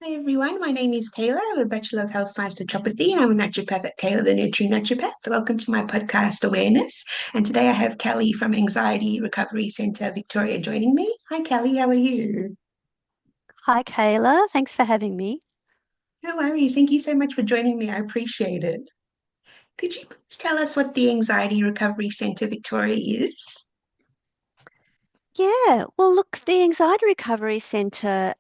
Hi everyone, my name is Kayla. I'm a Bachelor of Health Science Naturopathy and I'm a naturopath at Kayla the Nutri Naturopath. Welcome to my podcast Awareness. And today I have Kelly from Anxiety Recovery Centre Victoria joining me. Hi Kelly, how are you? Hi, Kayla. Thanks for having me. No worries. Thank you so much for joining me. I appreciate it. Could you please tell us what the Anxiety Recovery Centre Victoria is? Yeah, well, look, the Anxiety Recovery Centre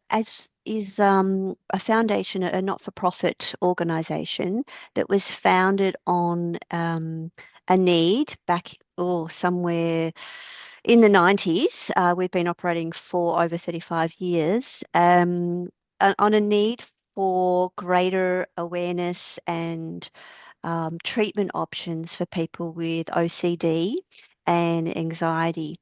is a foundation, a not-for-profit organisation that was founded on a need back somewhere in the 90s. We've been operating for over 35 years on a need for greater awareness and treatment options for people with OCD and anxiety.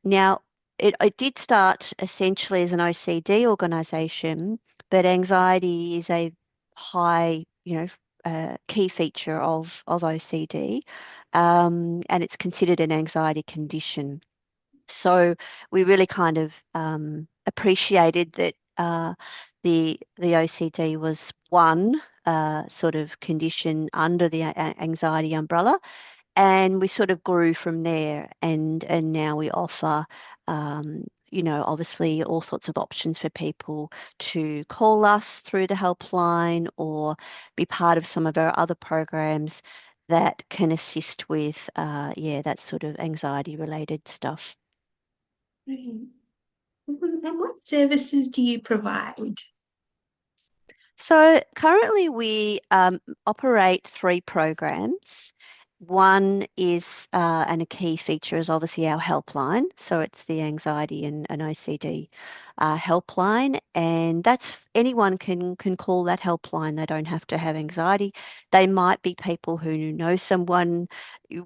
Now, it did start essentially as an OCD organization, but anxiety is a high, key feature of OCD, and it's considered an anxiety condition. So we really kind of appreciated that the OCD was one sort of condition under the anxiety umbrella, and we sort of grew from there. And now we offer, obviously all sorts of options for people to call us through the helpline or be part of some of our other programs that can assist with, that sort of anxiety related stuff. Mhm. And what services do you provide? So currently we operate three programs. One is, and a key feature is obviously our helpline. So it's the anxiety and OCD helpline, and that's anyone can call that helpline. They don't have to have anxiety. They might be people who know someone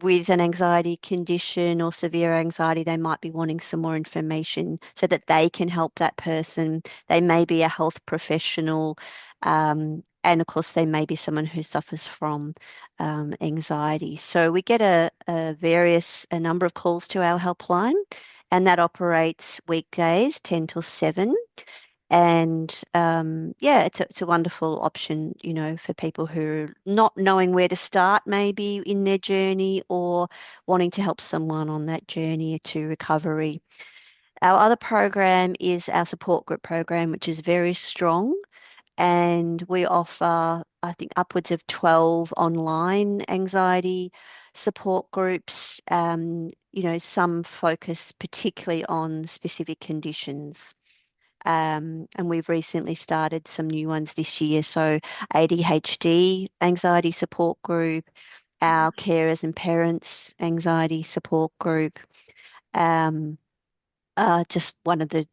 with an anxiety condition or severe anxiety. They might be wanting some more information so that they can help that person. They may be a health professional, and of course, they may be someone who suffers from anxiety. So we get a number of calls to our helpline, and that operates weekdays 10 till 7. And it's a wonderful option, for people who are not knowing where to start, maybe in their journey, or wanting to help someone on that journey to recovery. Our other program is our support group program, which is very strong, and we offer, I think, upwards of 12 online anxiety support groups. Some focus particularly on specific conditions. And we've recently started some new ones this year. So ADHD anxiety support group, our carers and parents anxiety support group, um, just one of the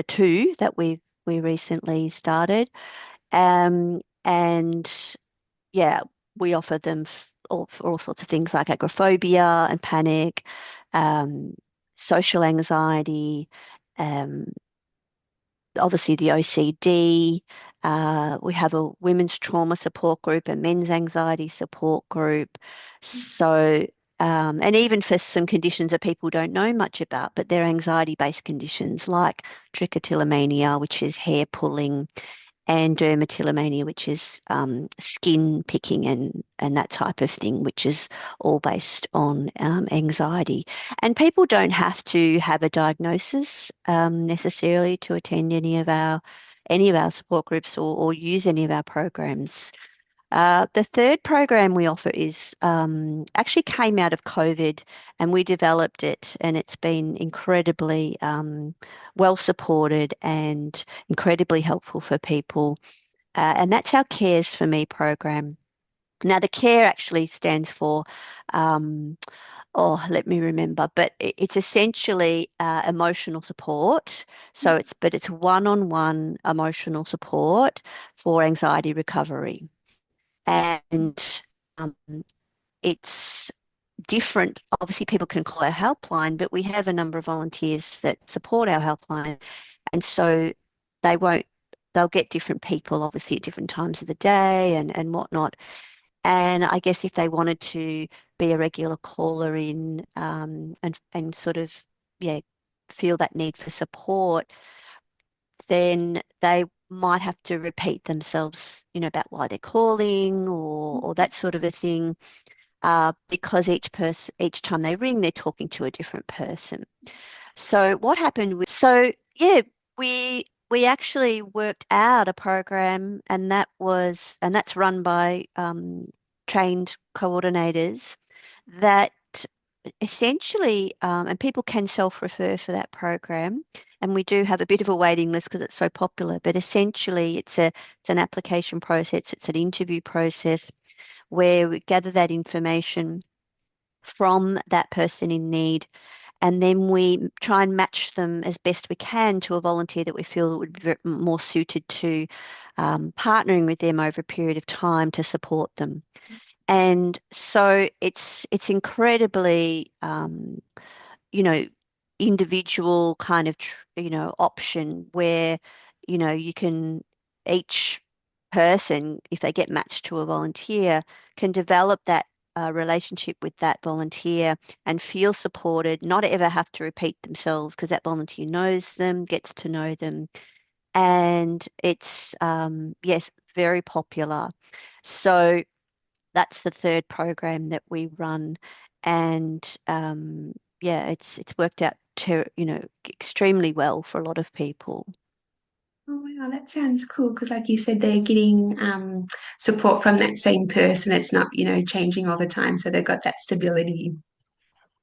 two that we recently started. And yeah, we offer them for all sorts of things like agoraphobia and panic, um, social anxiety, um, obviously the OCD. We have a women's trauma support group, a men's anxiety support group. So, and even for some conditions that people don't know much about, but they're anxiety-based conditions like trichotillomania, which is hair pulling, and dermatillomania, which is skin picking and that type of thing, which is all based on anxiety. And people don't have to have a diagnosis necessarily to attend any of our support groups or use any of our programs. The third program we offer is actually came out of COVID, and we developed it, and it's been incredibly well supported and incredibly helpful for people. And that's our Cares for Me program. Now, the CARE actually stands for, um, let me remember, but it's essentially emotional support. But it's one-on-one emotional support for anxiety recovery. And um, it's different. Obviously, people can call our helpline, but we have a number of volunteers that support our helpline. And so they won't, they'll get different people, obviously, at different times of the day and whatnot. And I guess if they wanted to be a regular caller in, and sort of, yeah, feel that need for support, then they might have to repeat themselves, about why they're calling or that sort of a thing, because each time they ring, they're talking to a different person. So what happened so yeah, we actually worked out a program, and that's run by trained coordinators that essentially, and people can self-refer for that program, and we do have a bit of a waiting list because it's so popular. But essentially, it's an application process, it's an interview process where we gather that information from that person in need, and then we try and match them as best we can to a volunteer that we feel would be more suited to partnering with them over a period of time to support them. And so it's incredibly you know, individual kind of, option where, you can each person, if they get matched to a volunteer, can develop that relationship with that volunteer and feel supported, not ever have to repeat themselves because that volunteer knows them, gets to know them. And it's, yes, very popular. So that's the third program that we run, and yeah, it's worked out to extremely well for a lot of people. Oh wow, that sounds cool because, like you said, they're getting support from that same person. It's not, changing all the time, so they've got that stability.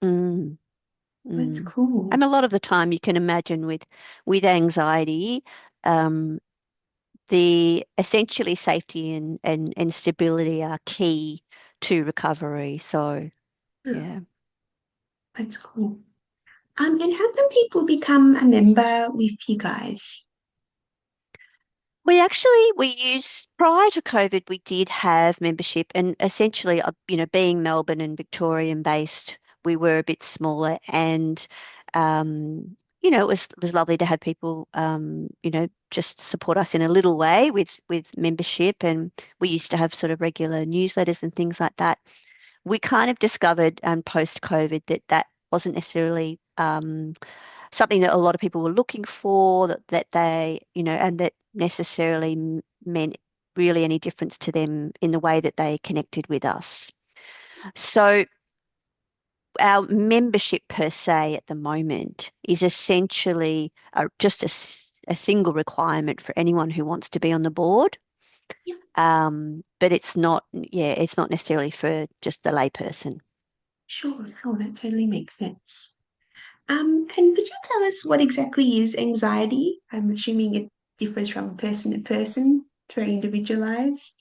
Mm, That's mm. cool. And a lot of the time, you can imagine with anxiety, um, the essentially safety and stability are key to recovery. So Yeah, yeah. that's cool. And how can people become a member with you guys? We use prior to COVID, we did have membership, and essentially, being Melbourne and Victorian based, we were a bit smaller, and it was lovely to have people, just support us in a little way with membership, and we used to have sort of regular newsletters and things like that. We kind of discovered, post COVID, that wasn't necessarily something that a lot of people were looking for, that they, and that necessarily meant really any difference to them in the way that they connected with us. So our membership per se at the moment is essentially just a single requirement for anyone who wants to be on the board. Yeah, But it's not necessarily for just the layperson. sure, sure, that totally makes sense. And could you tell us what exactly is anxiety? I'm assuming it differs from person to person. It's very individualized.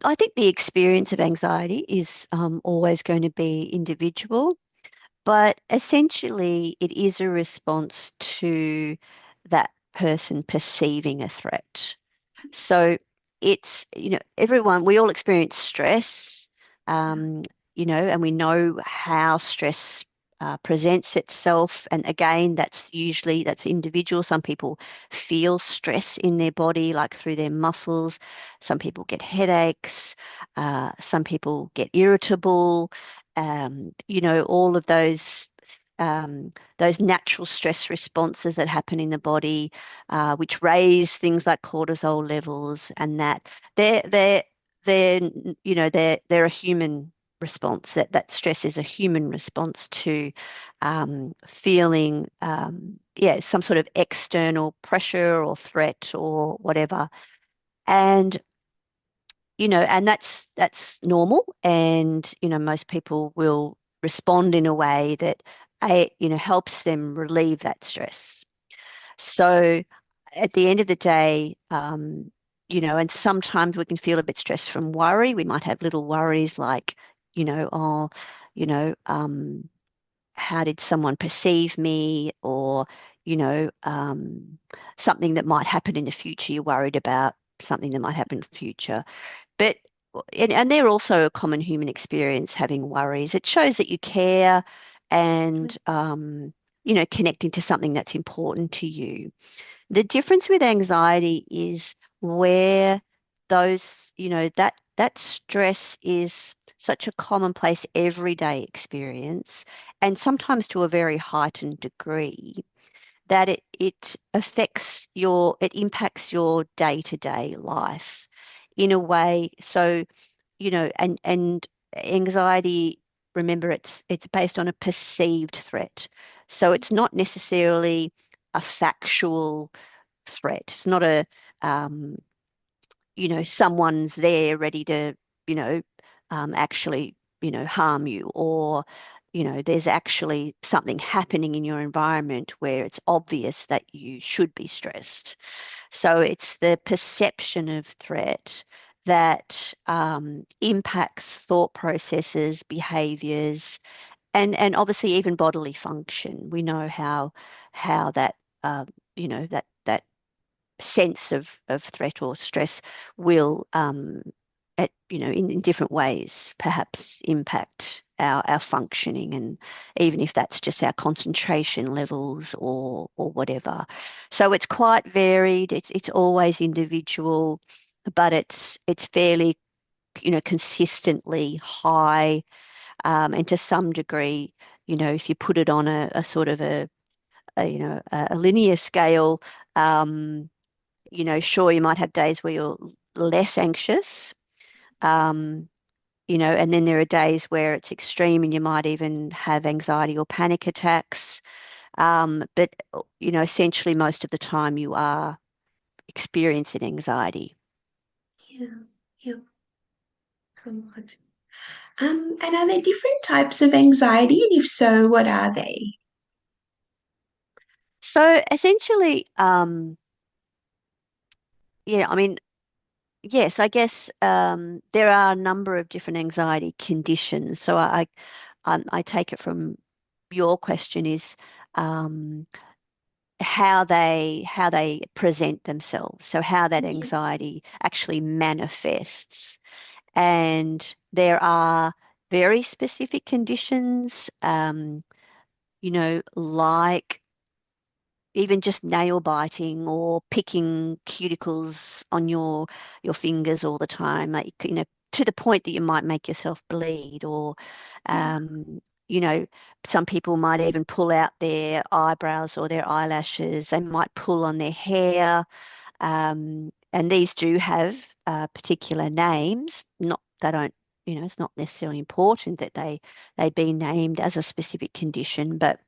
I think the experience of anxiety is always going to be individual. But essentially, it is a response to that person perceiving a threat. So we all experience stress, Yeah, um, and we know how stress presents itself. And again, that's individual. Some people feel stress in their body, like through their muscles. Some people get headaches. Some people get irritable. All of those natural stress responses that happen in the body, which raise things like cortisol levels, and that they're they're they're a human response. That stress is a human response to feeling some sort of external pressure or threat or whatever. And and that's normal, and most people will respond in a way that helps them relieve that stress. So at the end of the day, and sometimes we can feel a bit stressed from worry. We might have little worries like, oh, you know, um, how did someone perceive me? Or, you know, um, something that might happen in the future. You're worried about something that might happen in the future. But and they're also a common human experience, having worries. It shows that you care, and connecting to something that's important to you. The difference with anxiety is where that stress is such a commonplace everyday experience, and sometimes to a very heightened degree, that it impacts your day-to-day life in a way. So, and anxiety, remember, it's based on a perceived threat. So it's not necessarily a factual threat. It's not um, someone's there ready to, you know, actually, harm you, or, there's actually something happening in your environment where it's obvious that you should be stressed. So it's the perception of threat that impacts thought processes, behaviors, and obviously even bodily function. We know how that that sense of threat or stress will in different ways perhaps impact our functioning, and even if that's just our concentration levels or whatever. So it's quite varied. It's always individual, but it's fairly consistently high, and to some degree, if you put it on a sort of a linear scale, um, sure, you might have days where you're less anxious, um, and then there are days where it's extreme and you might even have anxiety or panic attacks. But, essentially most of the time you are experiencing anxiety. Yeah, yeah, so much. And are there different types of anxiety? And if so, what are they? So essentially, yeah, I mean, yes, I guess there are a number of different anxiety conditions. So I take it from your question is um, how they present themselves. So how that Yeah, anxiety actually manifests. And there are very specific conditions, like even just nail biting or picking cuticles on your fingers all the time, like to the point that you might make yourself bleed, or yeah, um, you know, some people might even pull out their eyebrows or their eyelashes. They might pull on their hair, and these do have particular names. Not they don't, it's not necessarily important that they be named as a specific condition, but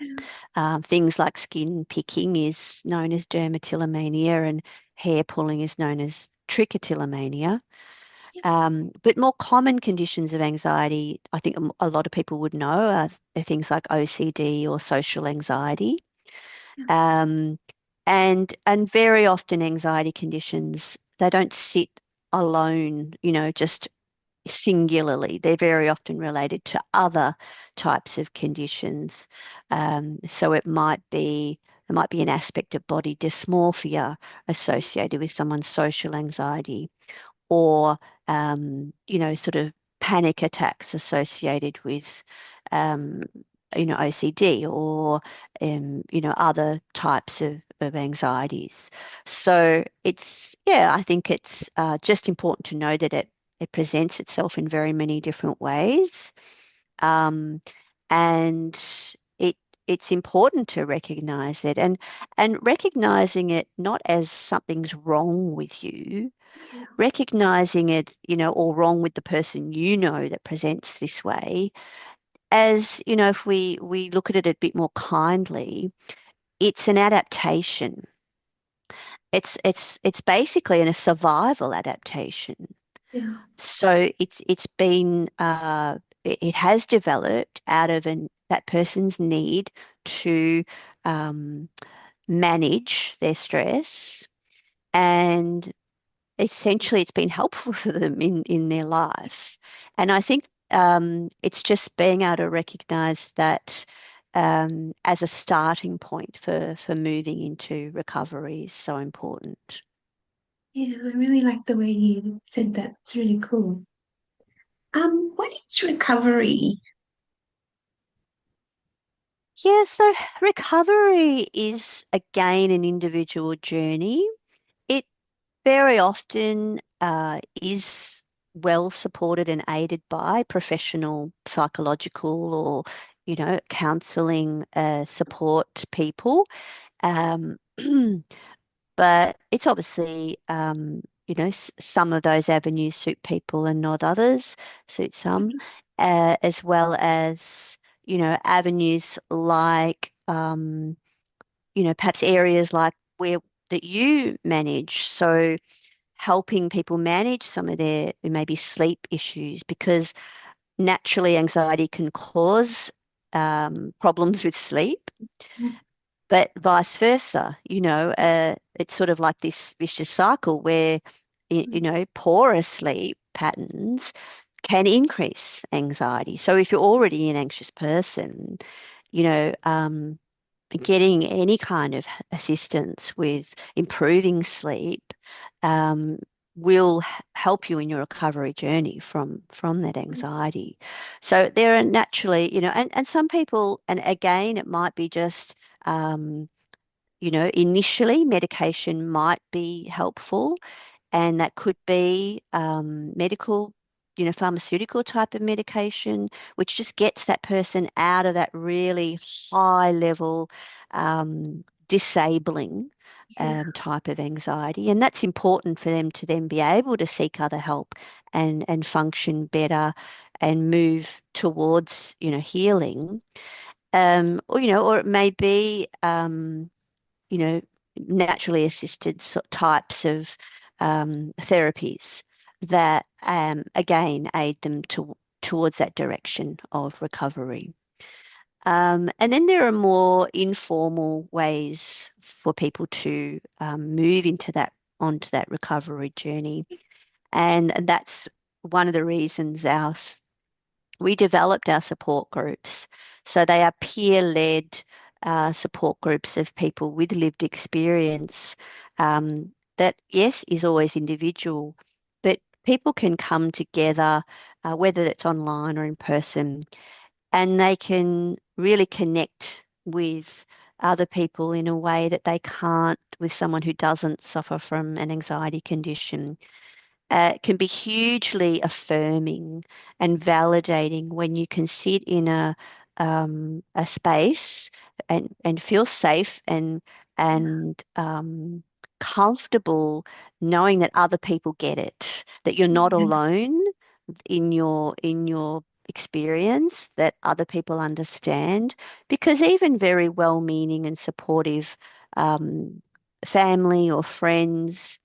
yeah, things like skin picking is known as dermatillomania, and hair pulling is known as trichotillomania. yeah, But more common conditions of anxiety, I think a lot of people would know, are things like OCD or social anxiety. yeah, Um, and very often anxiety conditions, they don't sit alone, just singularly. They're very often related to other types of conditions. So there might be an aspect of body dysmorphia associated with someone's social anxiety, or sort of panic attacks associated with um, OCD, or other types of anxieties. So yeah, I think it's just important to know that it presents itself in very many different ways. Um, and it it's important to recognize it, and recognizing it not as something's wrong with you, yeah, recognizing it, or wrong with the person that presents this way, as if we look at it a bit more kindly, it's an adaptation. It's basically a survival adaptation. yeah, So it's been it has developed out of that person's need to um, manage their stress, and essentially it's been helpful for them in their life. And I think it's just being able to recognize that as a starting point for moving into recovery is so important. yeah. I really like the way you said that. It's really cool. What is recovery? Yeah, so recovery is again an individual journey. It very often is well supported and aided by professional psychological or counseling, support people. Um, but it's obviously, some of those avenues suit people and not others, suit some, as well as, avenues like, perhaps areas like where that you manage. So helping people manage some of their maybe sleep issues, because naturally anxiety can cause problems with sleep, but vice versa. It's sort of like this vicious cycle where, poorer sleep patterns can increase anxiety. So if you're already an anxious person, you know, um, getting any kind of assistance with improving sleep um, will help you in your recovery journey from that anxiety. So there are naturally, and some people, and again, it might be just initially medication might be helpful, and that could be medical, pharmaceutical type of medication, which just gets that person out of that really high level, disabling Yeah. type of anxiety. And that's important for them to then be able to seek other help and function better and move towards, healing. Or it may be, you know, naturally assisted types of therapies that again aid them towards that direction of recovery. And then there are more informal ways for people to move onto that recovery journey, and that's one of the reasons we developed our support groups. So they are peer-led support groups of people with lived experience, that, yes, is always individual, but people can come together, whether it's online or in person, and they can really connect with other people in a way that they can't with someone who doesn't suffer from an anxiety condition. Can be hugely affirming and validating when you can sit in a space and feel safe and comfortable, knowing that other people get it, that you're not Yeah. alone in your experience, that other people understand, because even very well-meaning and supportive um, family or friends,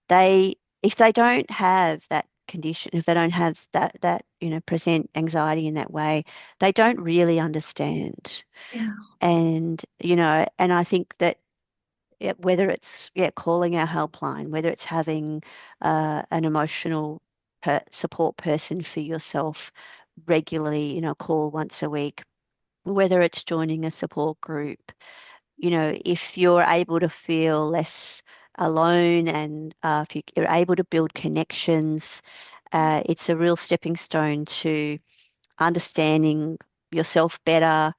they if they don't have that condition, if they don't have that present anxiety in that way, they don't really understand. Yeah. And I think that, whether it's, calling our helpline, whether it's having an emotional support person for yourself regularly, call once a week, whether it's joining a support group, if you're able to feel less alone, and if you're able to build connections, it's a real stepping stone to understanding yourself better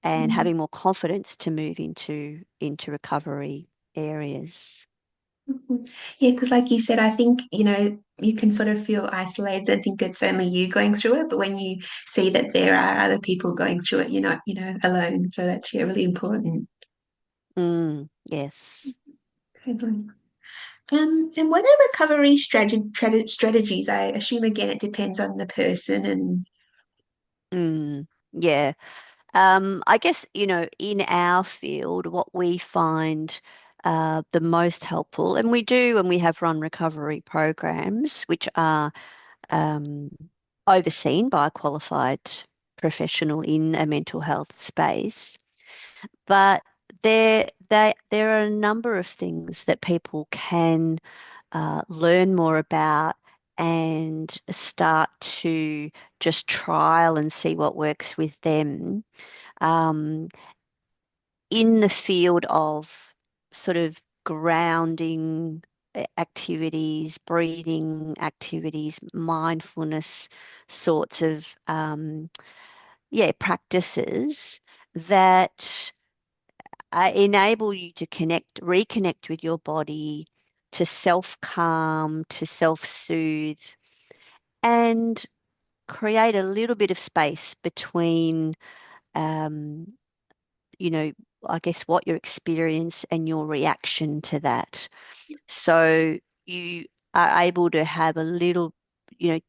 and Mm. having more confidence to move into recovery areas. Mhm. Yeah, because like you said, I think, you can sort of feel isolated and think it's only you going through it, but when you see that there are other people going through it, you're not, alone. So that's, yeah, really important. Yes. Totally. And what are recovery strategies? I assume again it depends on the person and Yeah. I guess, in our field, what we find the most helpful, and we have run recovery programs, which are um, overseen by a qualified professional in a mental health space. But there are a number of things that people can learn more about and start to just trial and see what works with them, um, in the field of sort of grounding activities, breathing activities, mindfulness sorts of practices that enable you to reconnect with your body, to self-calm, to self-soothe, and create a little bit of space between you know, I guess what your experience and your reaction to that. So you are able to have a little, you know,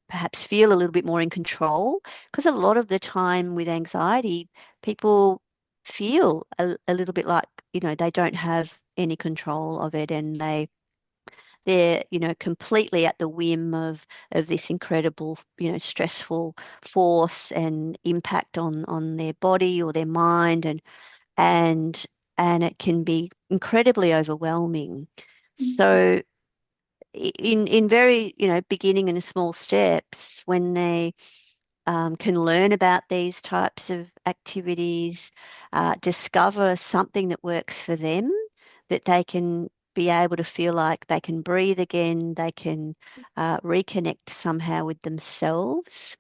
perhaps feel a little bit more in control. Because a lot of the time with anxiety, people feel a little bit like, they don't have any control of it, and they're, completely at the whim of this incredible, stressful force and impact on their body or their mind, and and it can be incredibly overwhelming. So in very, beginning and small steps, when they can learn about these types of activities, discover something that works for them, that they can be able to feel like they can breathe again, they can reconnect somehow with themselves,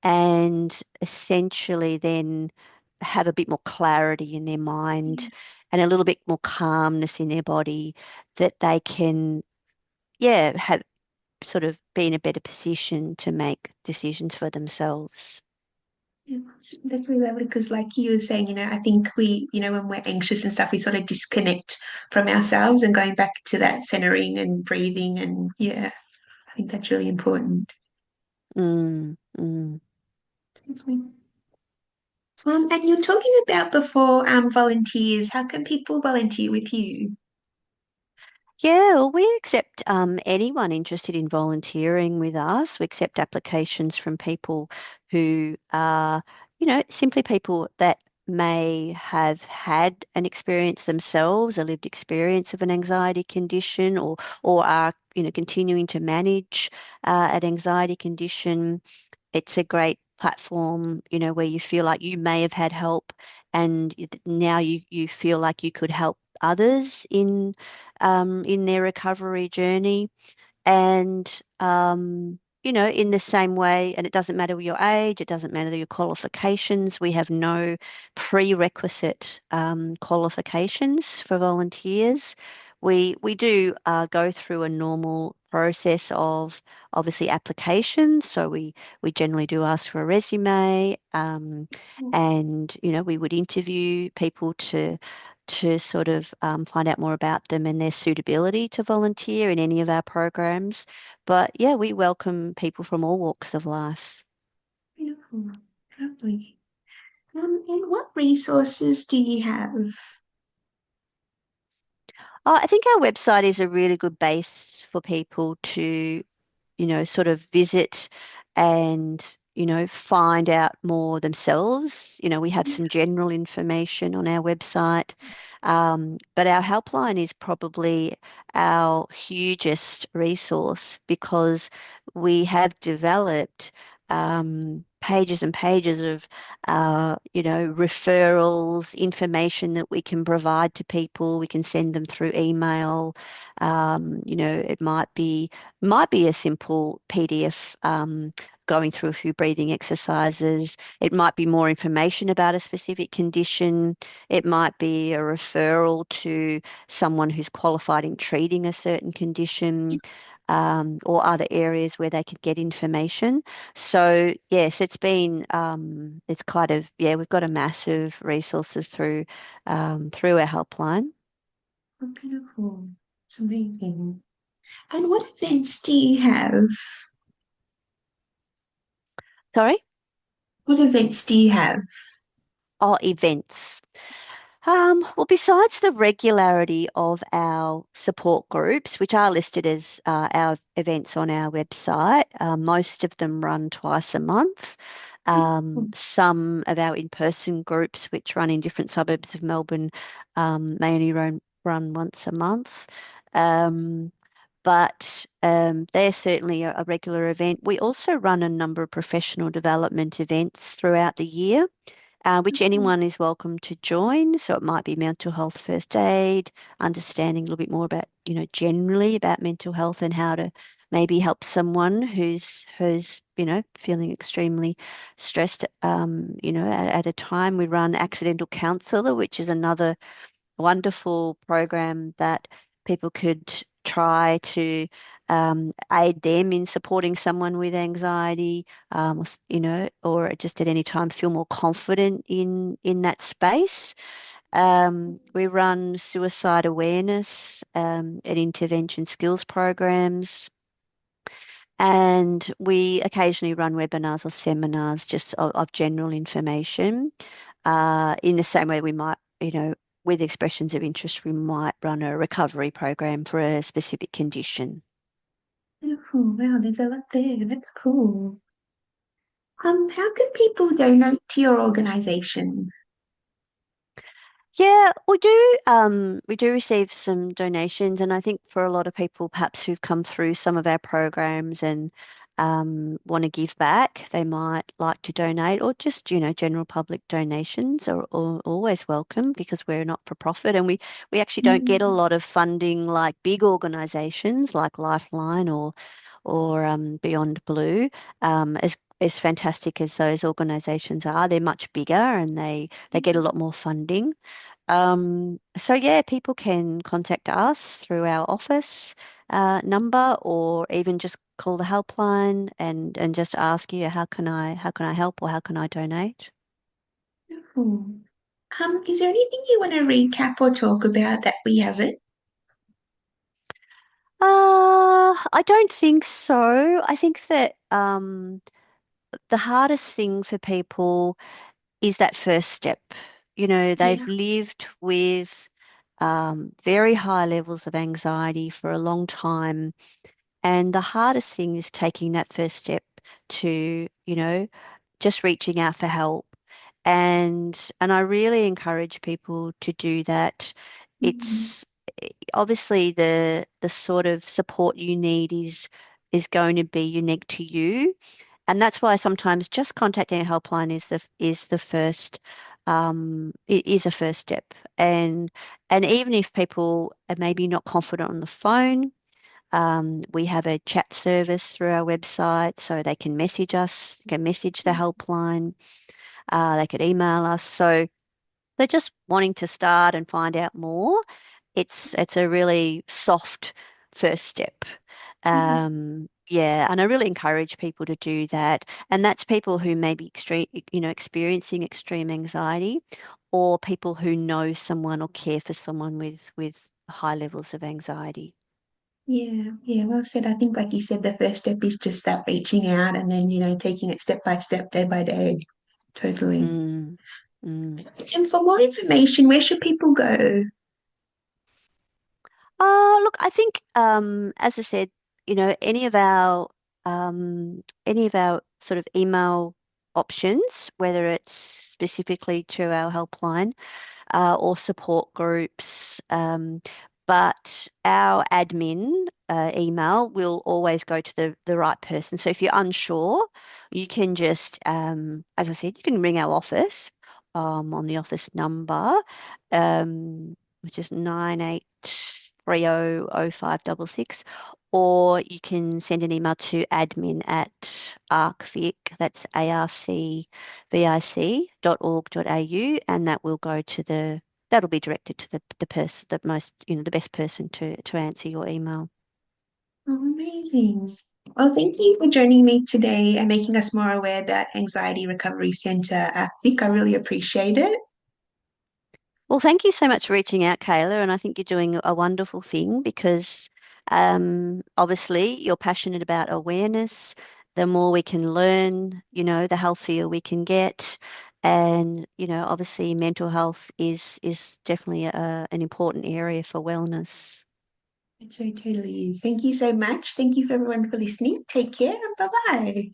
and essentially then have a bit more clarity in their mind and a little bit more calmness in their body, that they can, yeah, have sort of be in a better position to make decisions for themselves. Yeah, that's really lovely because, like you were saying, I think we, when we're anxious and stuff, we sort of disconnect from ourselves and going back to that centering and breathing. And yeah, I think that's really important. Mm, mm. And you're talking about before volunteers. How can people volunteer with you? Yeah, well, we accept anyone interested in volunteering with us. We accept applications from people who are, simply people that may have had an experience themselves, a lived experience of an anxiety condition, or are, continuing to manage an anxiety condition. It's a great platform, where you feel like you may have had help, and now you feel like you could help others in their recovery journey. And in the same way, and it doesn't matter your age, it doesn't matter your qualifications. We have no prerequisite qualifications for volunteers. We do go through a normal process of obviously application. So we generally do ask for a resume, and we would interview people to sort of find out more about them and their suitability to volunteer in any of our programs. But yeah, we welcome people from all walks of life. Beautiful. Lovely. And what resources do you have? I think our website is a really good base for people to, sort of visit and, find out more themselves. We have some general information on our website, but our helpline is probably our hugest resource, because we have developed pages and pages of, referrals, information that we can provide to people. We can send them through email. It might be a simple PDF, going through a few breathing exercises. It might be more information about a specific condition. It might be a referral to someone who's qualified in treating a certain condition, or other areas where they could get information. So yes, it's kind of, yeah, we've got a massive resources through our helpline. Oh, beautiful. It's amazing. And what events do you have? Sorry? What events do you have? Oh, events. Well, besides the regularity of our support groups, which are listed as our events on our website, most of them run twice a month. Some of our in-person groups, which run in different suburbs of Melbourne, may only run once a month. Um, but they're certainly a regular event. We also run a number of professional development events throughout the year, which anyone is welcome to join. So it might be mental health first aid, understanding a little bit more about, generally about mental health and how to maybe help someone who's feeling extremely stressed. At a time we run accidental counselor, which is another wonderful program that people could try to aid them in supporting someone with anxiety, or just at any time feel more confident in that space. We run suicide awareness and intervention skills programs. And we occasionally run webinars or seminars just of general information. In the same way we might, with expressions of interest, we might run a recovery program for a specific condition. Beautiful. Wow, there's a lot there. That's cool. How can people donate to your organization? Yeah, we do receive some donations, and I think for a lot of people perhaps who've come through some of our programs and want to give back, they might like to donate, or just, general public donations are always welcome because we're not for profit, and we actually don't get a Mm, lot of funding like big organizations like Lifeline or Beyond Blue. As fantastic as those organizations are, they're much bigger and they get a lot more funding. So yeah, people can contact us through our office number, or even just call the helpline and just ask you how can I help, or how can I donate? beautiful. Is there anything you want to recap or talk about that we haven't? I don't think so. I think that the hardest thing for people is that first step. They've Yeah. lived with very high levels of anxiety for a long time. And the hardest thing is taking that first step to, just reaching out for help. And I really encourage people to do that. Mm, It's obviously the sort of support you need is going to be unique to you. And that's why sometimes just contacting a helpline is the first it is a first step. And even if people are maybe not confident on the phone, we have a chat service through our website, so they can message us, can message the helpline, they could email us. So they're just wanting to start and find out more. It's a really soft first step. yeah. Yeah, and I really encourage people to do that. And that's people who may be experiencing extreme anxiety, or people who know someone or care for someone with high levels of anxiety. Yeah, yeah, well said. I think, like you said, the first step is just that reaching out and then, taking it step by step, day by day. Totally. Mm, mm. And for more information, where should people go? Look, I think, as I said, any of our sort of email options, whether it's specifically to our helpline, or support groups. But our admin email will always go to the right person. So if you're unsure, you can just, as I said, you can ring our office on the office number, which is 98300566, or you can send an email to admin@ARCVic, that's arcvic.org.au, and that will go to that'll be directed to the person, the best person to answer your email. Oh, amazing. Well, thank you for joining me today and making us more aware about Anxiety Recovery Centre at Vic. I really appreciate it. Well, thank you so much for reaching out, Kayla, and I think you're doing a wonderful thing because obviously you're passionate about awareness. The more we can learn, the healthier we can get. And, obviously mental health is definitely an important area for wellness. It so totally is. Thank you so much. Thank you for everyone for listening. Take care and bye bye.